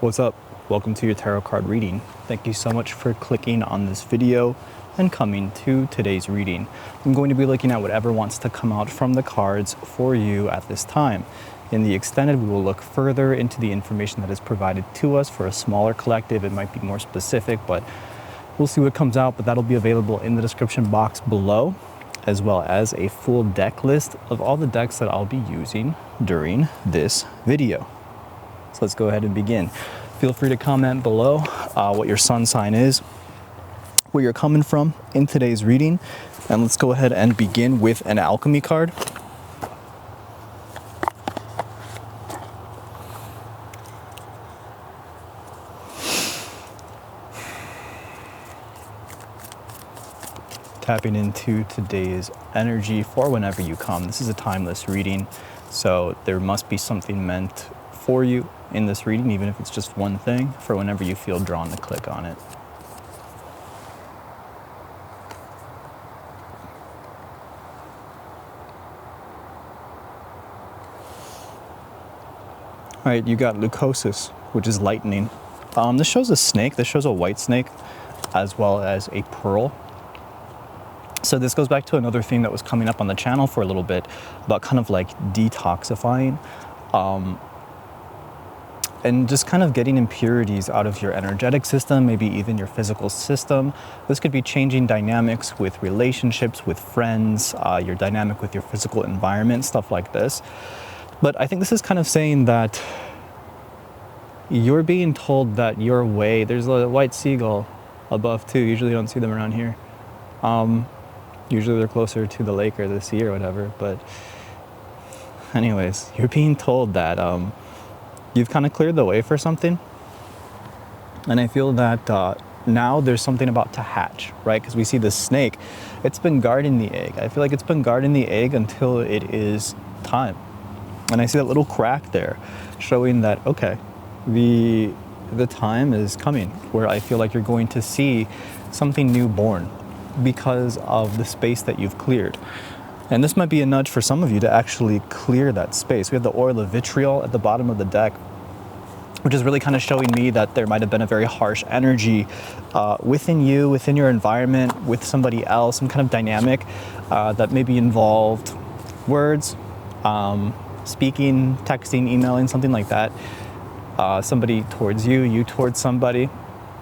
What's up? Welcome to your tarot card reading. Thank you so much for clicking on this video and coming to today's reading. I'm going to be looking at whatever wants to come out from the cards for you at this time. In the extended, we will look further into the information that is provided to us. For a smaller collective, it might be more specific, but we'll see what comes out, but that'll be available in the description box below, as well as a full deck list of all the decks that I'll be using during this video. So let's go ahead and begin. Feel free to comment below what your sun sign is, where you're coming from in today's reading. And let's go ahead and begin with an alchemy card. Tapping into today's energy for whenever you come. This is a timeless reading, so there must be something meant for you in this reading, even if it's just one thing, for whenever you feel drawn to click on it. All right, you got leucosis, which is lightning. This shows a snake. This shows a white snake, as well as a pearl. So this goes back to another theme that was coming up on the channel for a little bit about kind of like detoxifying and just kind of getting impurities out of your energetic system, maybe even your physical system. This could be changing dynamics with relationships, with friends, your dynamic with your physical environment, stuff like this. But I think this is kind of saying that you're being told that your way, there's a white seagull above too. Usually you don't see them around here. Usually they're closer to the lake or the sea or whatever. But anyways, you're being told that you've kind of cleared the way for something. And I feel that now there's something about to hatch, right? Because we see this snake, it's been guarding the egg. I feel like it's been guarding the egg until it is time. And I see that little crack there showing that, okay, the time is coming where I feel like you're going to see something new born because of the space that you've cleared. And this might be a nudge for some of you to actually clear that space. We have the oil of vitriol at the bottom of the deck, which is really kind of showing me that there might have been a very harsh energy within you, within your environment, with somebody else, some kind of dynamic that maybe involved words, speaking, texting, emailing, something like that. Somebody towards you, you towards somebody.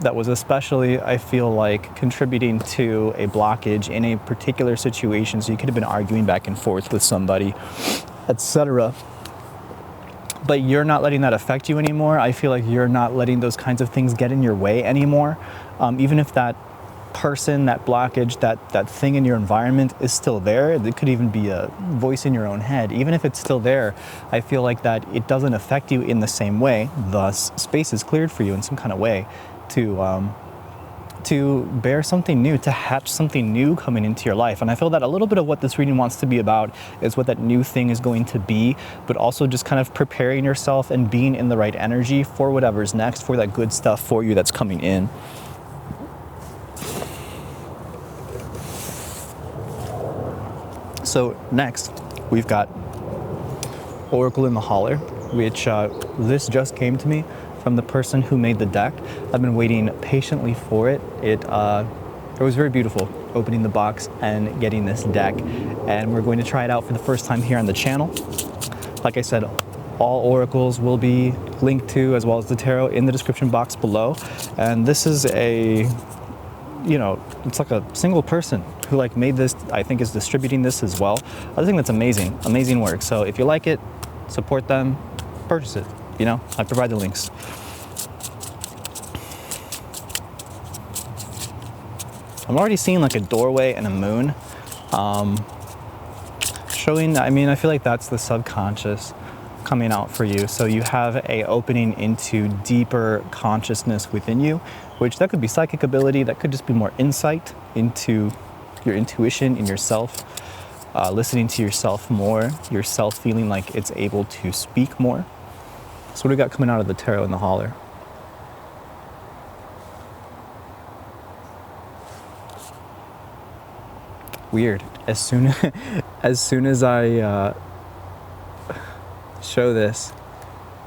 That was especially, I feel like, contributing to a blockage in a particular situation. So you could have been arguing back and forth with somebody, etc. But you're not letting that affect you anymore. I feel like you're not letting those kinds of things get in your way anymore. Even if that person, that blockage, that thing in your environment is still there, it could even be a voice in your own head. Even if it's still there, I feel like that it doesn't affect you in the same way. Thus, space is cleared for you in some kind of way to bear something new, to hatch something new coming into your life. And I feel that a little bit of what this reading wants to be about is what that new thing is going to be, but also just kind of preparing yourself and being in the right energy for whatever's next, for that good stuff for you that's coming in. So next, we've got Oracle in the Holler, which this just came to me from the person who made the deck. I've been waiting patiently for it. It was very beautiful opening the box and getting this deck, and we're going to try it out for the first time here on the channel. Like I said, all oracles will be linked to, as well as the tarot, in the description box below. And this is a, you know, it's like a single person who like made this, I think is distributing this as well. I think that's amazing work. So if you like it, support them, purchase it. You know, I provide the links. I'm already seeing like a doorway and a moon. Showing, I mean, I feel like that's the subconscious coming out for you. So you have a opening into deeper consciousness within you, which that could be psychic ability, that could just be more insight into your intuition in yourself, listening to yourself more, yourself feeling like it's able to speak more. So what do we got coming out of the tarot in the Holler? Weird. As soon as I show this,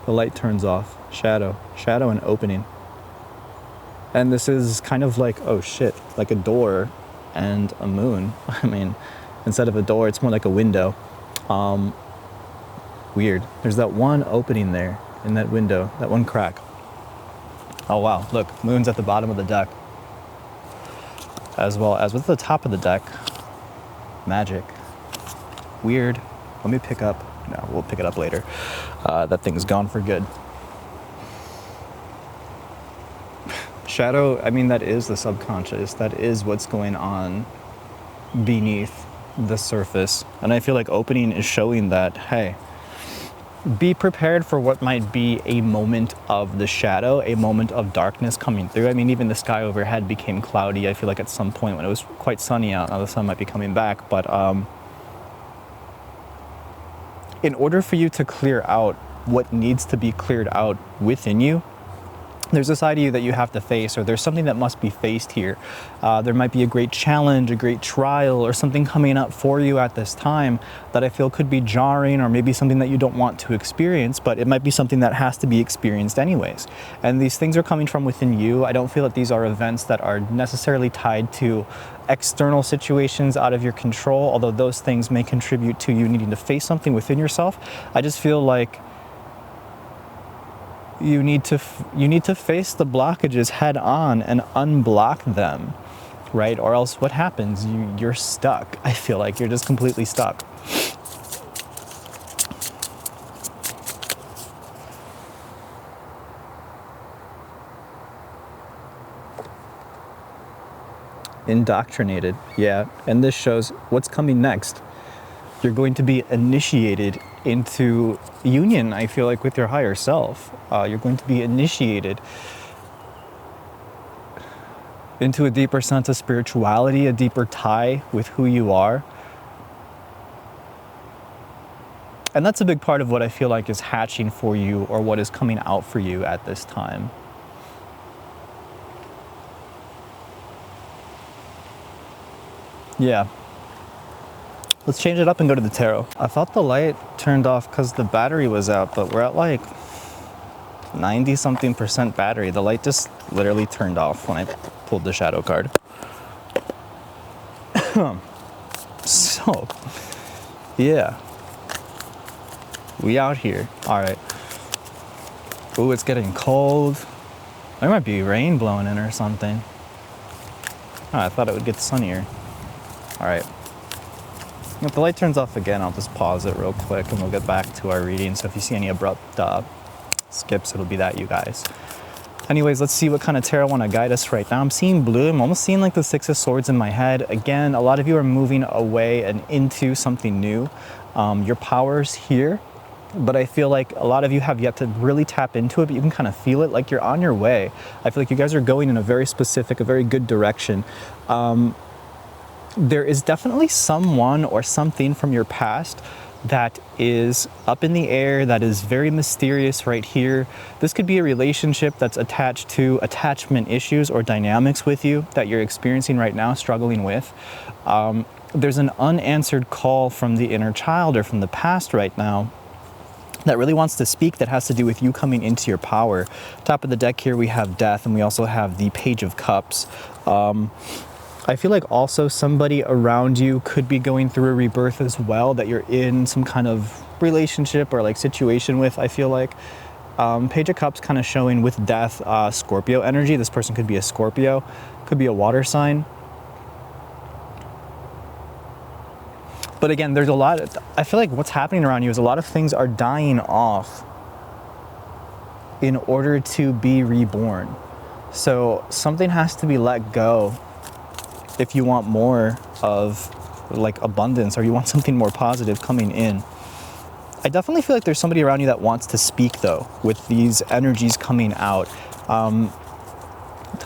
The light turns off. Shadow. Shadow and opening. And this is kind of like, oh shit, like a door and a moon. I mean, instead of a door, it's more like a window. Weird. There's that one opening there in that window, that one crack. Oh wow, look, moon's at the bottom of the deck. As well as with the top of the deck. Magic. Weird. Let me pick up. No, we'll pick it up later. That thing's gone for good. Shadow, I mean, that is the subconscious. That is what's going on beneath the surface. And I feel like opening is showing that, hey, be prepared for what might be a moment of the shadow, a moment of darkness coming through. I mean, even the sky overhead became cloudy. I feel like at some point when it was quite sunny out, now the sun might be coming back, but in order for you to clear out what needs to be cleared out within you, there's a side of you that you have to face, or there's something that must be faced here. There might be a great challenge, a great trial, or something coming up for you at this time that I feel could be jarring, or maybe something that you don't want to experience, but it might be something that has to be experienced anyways. And these things are coming from within you. I don't feel that these are events that are necessarily tied to external situations out of your control, although those things may contribute to you needing to face something within yourself. I just feel like you need to face the blockages head on and unblock them, right? Or else what happens? You're stuck. I feel like you're just completely stuck. Indoctrinated, yeah. And this shows what's coming next. You're going to be initiated into union, I feel like, with your higher self. You're going to be initiated into a deeper sense of spirituality, a deeper tie with who you are. And that's a big part of what I feel like is hatching for you, or what is coming out for you at this time. Yeah. Let's change it up and go to the tarot. I thought the light turned off because the battery was out, but we're at like 90-something% battery. The light just literally turned off when I pulled the shadow card. So, yeah. We out here. All right. Ooh, it's getting cold. There might be rain blowing in or something. Oh, I thought it would get sunnier. All right. If the light turns off again, I'll just pause it real quick and we'll get back to our reading. So if you see any abrupt skips, it'll be that, you guys. Anyways, let's see what kind of tarot want to guide us right now. I'm seeing blue. I'm almost seeing like the Six of Swords in my head. Again, a lot of you are moving away and into something new. Your power's here, but I feel like a lot of you have yet to really tap into it, but you can kind of feel it, like you're on your way. I feel like you guys are going in a very specific, a very good direction. There is definitely someone or something from your past that is up in the air, that is very mysterious right here. This could be a relationship that's attached to attachment issues or dynamics with you that you're experiencing right now, struggling with. There's an unanswered call from the inner child or from the past right now that really wants to speak, that has to do with you coming into your power. Top of the deck here we have Death, and we also have the Page of Cups. I feel like also somebody around you could be going through a rebirth as well, that you're in some kind of relationship or like situation with, I feel like. Page of Cups kind of showing with Death, Scorpio energy. This person could be a Scorpio, could be a water sign. But again, there's a lot, I feel like what's happening around you is a lot of things are dying off in order to be reborn. So something has to be let go if you want more of like abundance, or you want something more positive coming in. I definitely feel like there's somebody around you that wants to speak though, with these energies coming out. Tell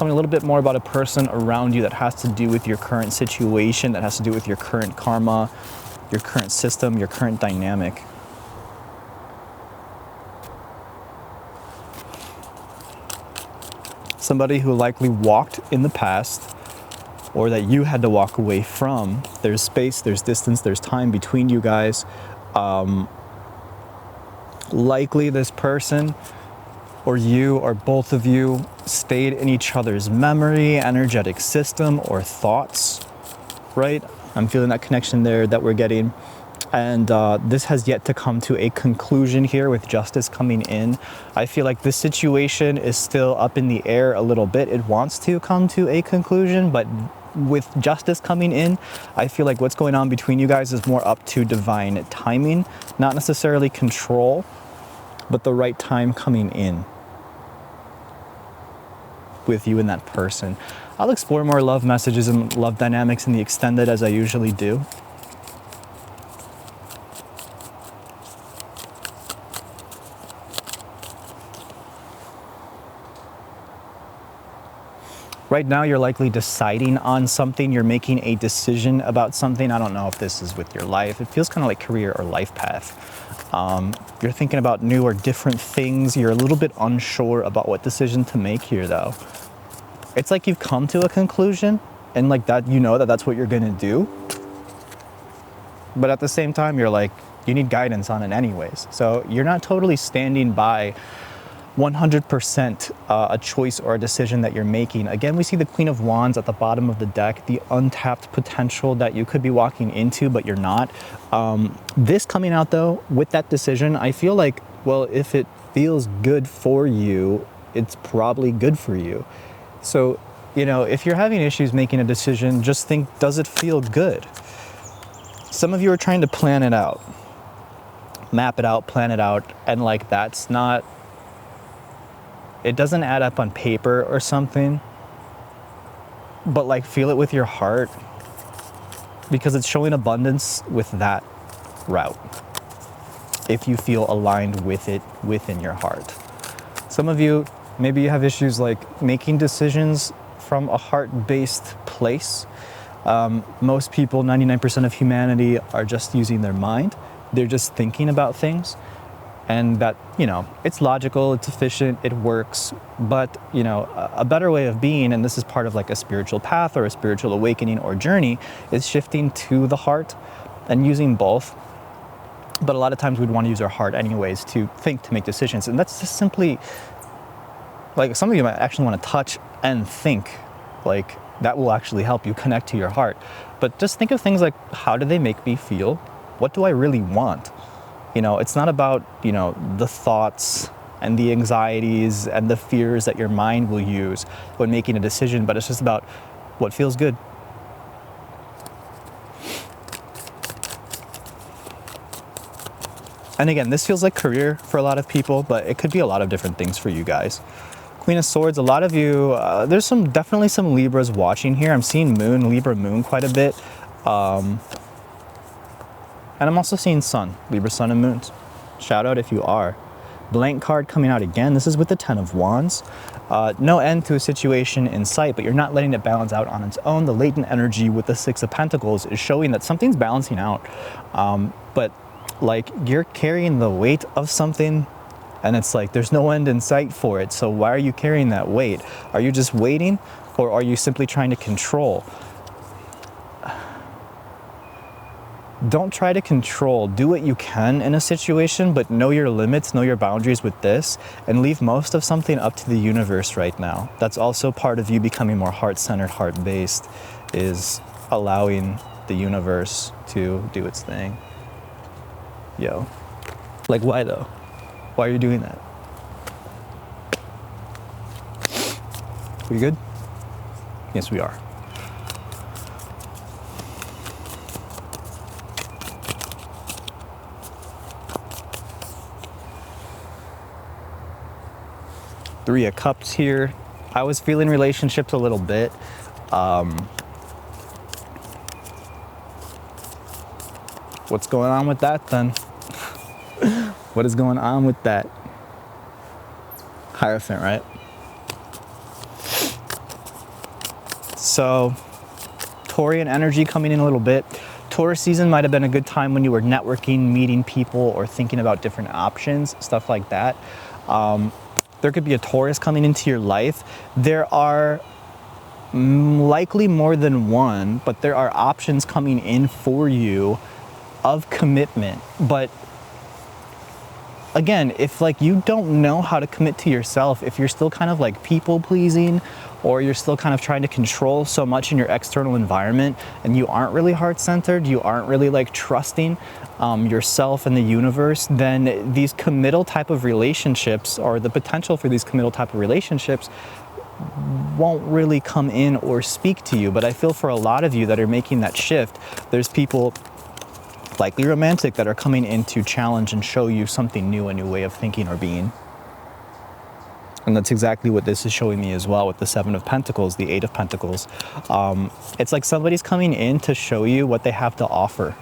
me a little bit more about a person around you that has to do with your current situation, that has to do with your current karma, your current system, your current dynamic. Somebody who likely walked in the past, or that you had to walk away from. There's space, there's distance, there's time between you guys. Likely this person or you or both of you stayed in each other's memory, energetic system, or thoughts, right? I'm feeling that connection there that we're getting. And this has yet to come to a conclusion here with justice coming in. I feel like this situation is still up in the air a little bit. It wants to come to a conclusion, but with justice coming in, I feel like what's going on between you guys is more up to divine timing, not necessarily control, but the right time coming in with you and that person. I'll explore more love messages and love dynamics in the extended as I usually do. Right now, you're likely deciding on something. You're making a decision about something. I don't know if this is with your life. It feels kind of like career or life path. You're thinking about new or different things. You're a little bit unsure about what decision to make here, though. It's like you've come to a conclusion, and like that, you know that that's what you're gonna do. But at the same time, you're like, you need guidance on it anyways. So you're not totally standing by 100% a choice or a decision that you're making. Again, we see the Queen of Wands at the bottom of the deck, the untapped potential that you could be walking into, but you're not. This coming out though, with that decision, I feel like, well, if it feels good for you, it's probably good for you. So, you know, if you're having issues making a decision, just think, does it feel good? Some of you are trying to plan it out, map it out, plan it out, and like that's not, it doesn't add up on paper or something, but like feel it with your heart, because it's showing abundance with that route if you feel aligned with it within your heart. Some of you, maybe you have issues like making decisions from a heart-based place. Most people, 99% of humanity, are just using their mind. They're just thinking about things. And that, you know, it's logical, it's efficient, it works, but, you know, a better way of being, and this is part of like a spiritual path or a spiritual awakening or journey, is shifting to the heart and using both. But a lot of times we'd want to use our heart anyways to think, to make decisions. And that's just simply, like, some of you might actually want to touch and think, like, that will actually help you connect to your heart. But just think of things like, how do they make me feel? What do I really want? You know, it's not about, you know, the thoughts and the anxieties and the fears that your mind will use when making a decision, but it's just about what feels good. And again, this feels like career for a lot of people, but it could be a lot of different things for you guys. Queen of Swords, a lot of you, there's definitely some Libras watching here. I'm seeing Moon, Libra Moon quite a bit. And I'm also seeing Sun, Libra Sun and Moons. Shout out if you are. Blank card coming out again. This is with the Ten of Wands. No end to a situation in sight, but you're not letting it balance out on its own. The latent energy with the Six of Pentacles is showing that something's balancing out. But like you're carrying the weight of something, and it's like there's no end in sight for it. So why are you carrying that weight? Are you just waiting, or are you simply trying to control? Don't try to control. Do what you can in a situation, but know your limits, know your boundaries with this, and leave most of something up to the universe right now. That's also part of you becoming more heart-centered, heart-based, is allowing the universe to do its thing. Yo. Like, why though? Why are you doing that? We good? Yes, we are. Three of Cups here. I was feeling relationships a little bit. What's going on with that then? What is going on with that? Hierophant, right? So, Taurian energy coming in a little bit. Taurus season might have been a good time when you were networking, meeting people, or thinking about different options, stuff like that. There could be a Taurus coming into your life. There are likely more than one, but there are options coming in for you of commitment. But again, if like you don't know how to commit to yourself, if you're still kind of like people pleasing, or you're still kind of trying to control so much in your external environment, and you aren't really heart-centered, you aren't really like trusting yourself and the universe, then these committal type of relationships, or the potential for these committal type of relationships, won't really come in or speak to you. But I feel for a lot of you that are making that shift, there's people likely romantic that are coming in to challenge and show you something new, a new way of thinking or being. And that's exactly what this is showing me as well with the Seven of Pentacles, the Eight of Pentacles. It's like somebody's coming in to show you what they have to offer.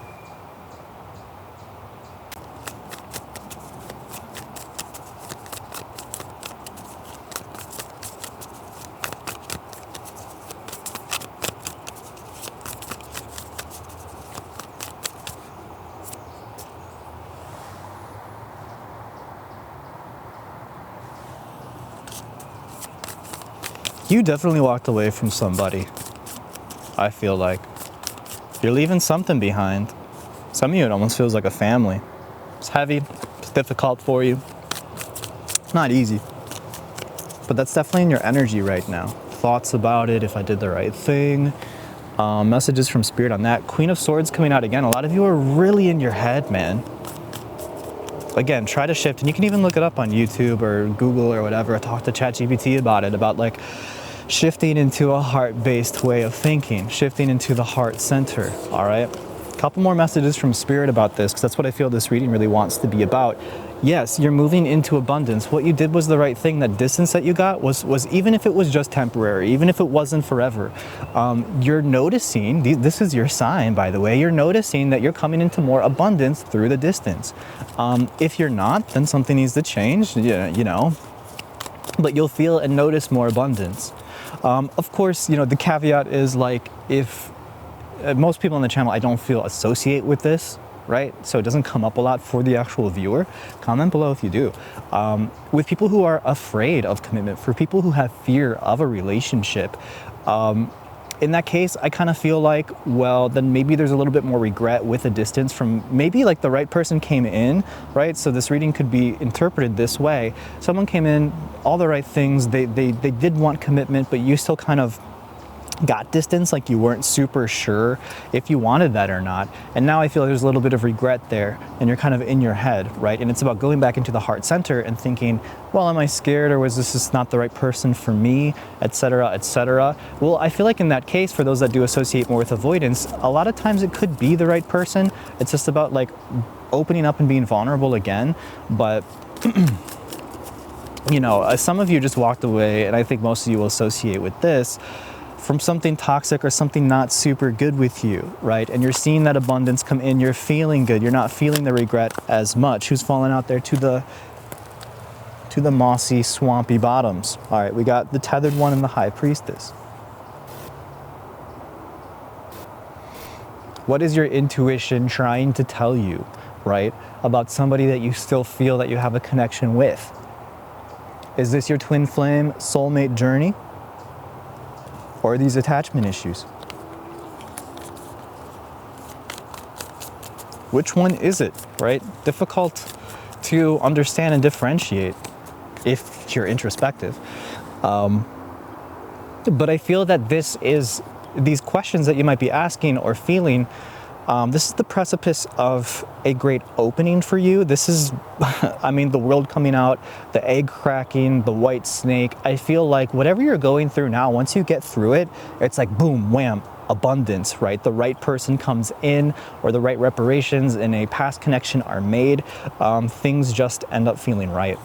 You definitely walked away from somebody, I feel like. You're leaving something behind. Some of you, it almost feels like a family. It's heavy, it's difficult for you. Not easy. But that's definitely in your energy right now. Thoughts about it, if I did the right thing. Messages from Spirit on that. Queen of Swords coming out again. A lot of you are really in your head, man. Again, try to shift, and you can even look it up on YouTube or Google or whatever. Talk to ChatGPT about it, about like shifting into a heart-based way of thinking, shifting into the heart center, all right? A couple more messages from Spirit about this, because that's what I feel this reading really wants to be about. Yes, you're moving into abundance. What you did was the right thing. That distance that you got was even if it was just temporary, even if it wasn't forever, you're noticing, this is your sign, by the way, you're noticing that you're coming into more abundance through the distance. If you're not, then something needs to change, you know, but you'll feel and notice more abundance. Of course, you know, the caveat is like, if most people on the channel, I don't feel associate with this, right? So it doesn't come up a lot for the actual viewer. Comment below if you do. With people who are afraid of commitment, for people who have fear of a relationship, in that case, I kind of feel like, well, then maybe there's a little bit more regret with a distance from maybe like the right person came in, right? So this reading could be interpreted this way. Someone came in, all the right things, they did want commitment, but you still kind of got distance, like you weren't super sure if you wanted that or not. And now I feel there's a little bit of regret there, and you're kind of in your head, right? And it's about going back into the heart center and thinking, well, am I scared, or was this just not the right person for me, etc., etc. Well, I feel like in that case, for those that do associate more with avoidance, a lot of times it could be the right person. It's just about like opening up and being vulnerable again. But you know, some of you just walked away, and I think most of you will associate with this, from something toxic or something not super good with you, right? And you're seeing that abundance come in, you're feeling good, you're not feeling the regret as much. Who's fallen out there to the mossy, swampy bottoms? All right, we got the Tethered One and the High Priestess. What is your intuition trying to tell you, right, about somebody that you still feel that you have a connection with? Is this your twin flame soulmate journey? Or are these attachment issues? Which one is it, right? Difficult to understand and differentiate if you're introspective. But I feel that these questions that you might be asking or feeling, this is the precipice of a great opening for you. This is, I mean, the world coming out, the egg cracking, the white snake. I feel like whatever you're going through now, once you get through it, it's like boom, wham, abundance, right? The right person comes in, or the right reparations in a past connection are made. Things just end up feeling right.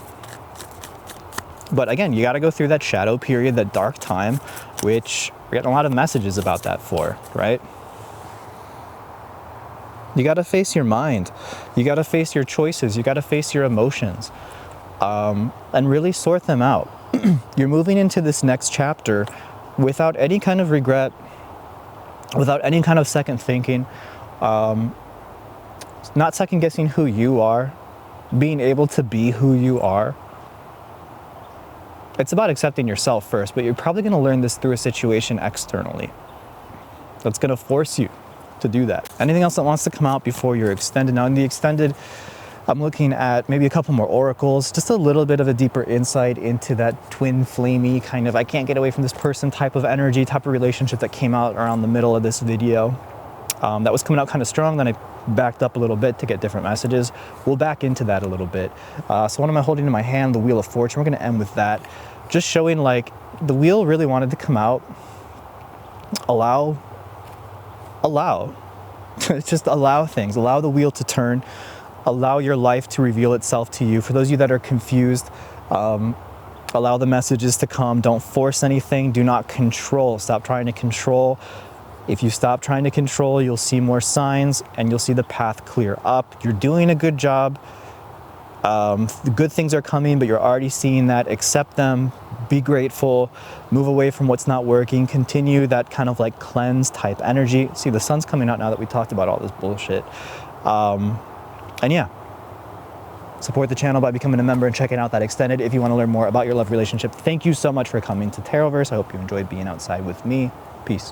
But again, you got to go through that shadow period, that dark time, which we're getting a lot of messages about that for, right? You got to face your mind. You got to face your choices. You got to face your emotions, and really sort them out. You're moving into this next chapter without any kind of regret, without any kind of second thinking, not second guessing who you are, being able to be who you are. It's about accepting yourself first, but you're probably going to learn this through a situation externally that's going to force you to do that. Anything else that wants to come out before you're extended? Now in the extended, I'm looking at maybe a couple more oracles, just a little bit of a deeper insight into that twin flamey kind of I can't get away from this person type of energy, type of relationship that came out around the middle of this video. That was coming out kind of strong, then I backed up a little bit to get different messages. We'll back into that a little bit. So what am I holding in my hand? The Wheel of Fortune. We're going to end with that. Just showing like the wheel really wanted to come out. Allow. Just allow things. Allow the wheel to turn. Allow your life to reveal itself to you. For those of you that are confused, allow the messages to come. Don't force anything. Do not control. Stop trying to control. If you stop trying to control, you'll see more signs and you'll see the path clear up. You're doing a good job. The good things are coming, but you're already seeing that. Accept them. Be grateful. Move away from what's not working. Continue that kind of like cleanse type energy. See, the sun's coming out now that we talked about all this bullshit. And yeah, support the channel by becoming a member and checking out that extended if you want to learn more about your love relationship. Thank you so much for coming to Taroverse. I hope you enjoyed being outside with me. Peace.